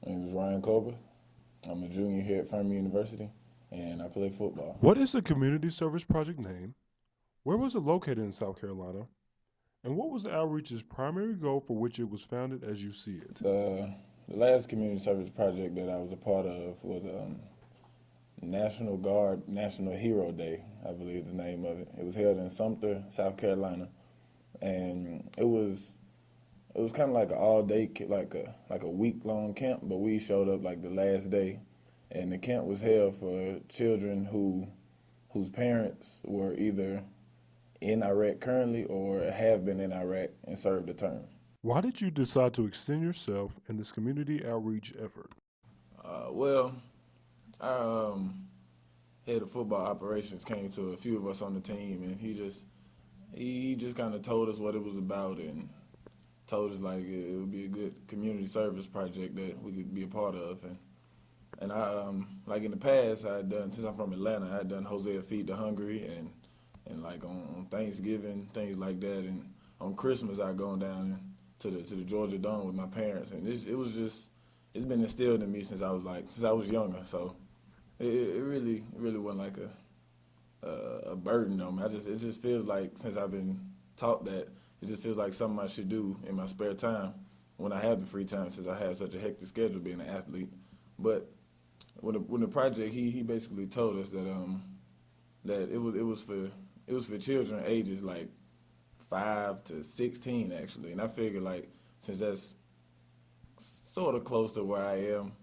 My name is Ryan Colbert. I'm a junior here at Furman University, and I play football. What is the community service project name? Where was it located in South Carolina? And what was the outreach's primary goal for which it was founded as you see it? The last community service project that I was a part of was National Guard National Hero Day, I believe is the name of it. It was held in Sumter, South Carolina, and it was kind of like an all day, like a week long camp. But we showed up like the last day, and the camp was held for children whose parents were either in Iraq currently or have been in Iraq and served a term. Why did you decide to extend yourself in this community outreach effort? Well, our head of football operations came to a few of us on the team, and he just kind of told us what it was about and told us like it would be a good community service project that we could be a part of. And I like in the past I had done, since I'm from Atlanta, I had done Hosea Feed the Hungry and like on Thanksgiving, things like that, and on Christmas I go down to the Georgia Dome with my parents, and it was just it's been instilled in me since I was younger. So it really wasn't like a burden on me. It just feels like since I've been taught that, it just feels like something I should do in my spare time when I have the free time, since I have such a hectic schedule being an athlete. But when the project, he basically told us that it was for children ages like 5 to 16 actually, and I figured like since that's sort of close to where I am,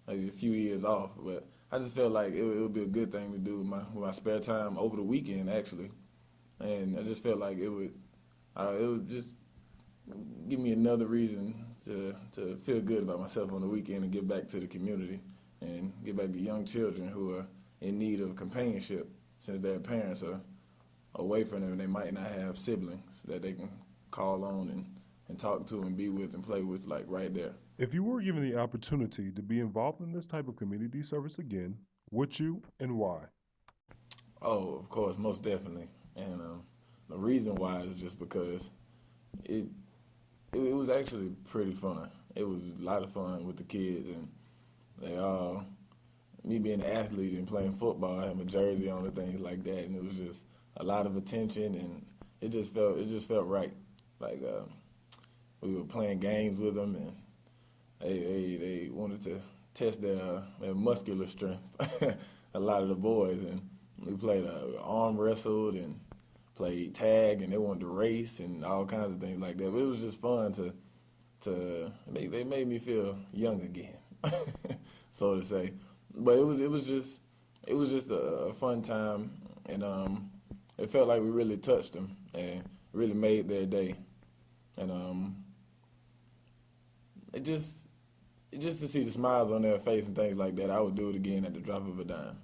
like a few years off, but I just felt like it would be a good thing to do with my spare time over the weekend actually, and I just felt like it would just give me another reason to feel good about myself on the weekend and give back to the community and give back to young children who are in need of companionship since their parents are away from them and they might not have siblings that they can call on and talk to and be with and play with like right there. If you were given the opportunity to be involved in this type of community service again, would you and why? Oh, of course, most definitely. And the reason why is just because it, it was actually pretty fun. It was a lot of fun with the kids, and they all me being an athlete and playing football, I had my jersey on and things like that, and it was just a lot of attention, and it just felt right. Like we were playing games with them, and they wanted to test their muscular strength. A lot of the boys, and we played arm wrestled and played tag, and they wanted to race and all kinds of things like that. But it was just fun to they made me feel young again, so to say. But it was just a fun time, and it felt like we really touched them and really made their day, and it just to see the smiles on their face and things like that, I would do it again at the drop of a dime.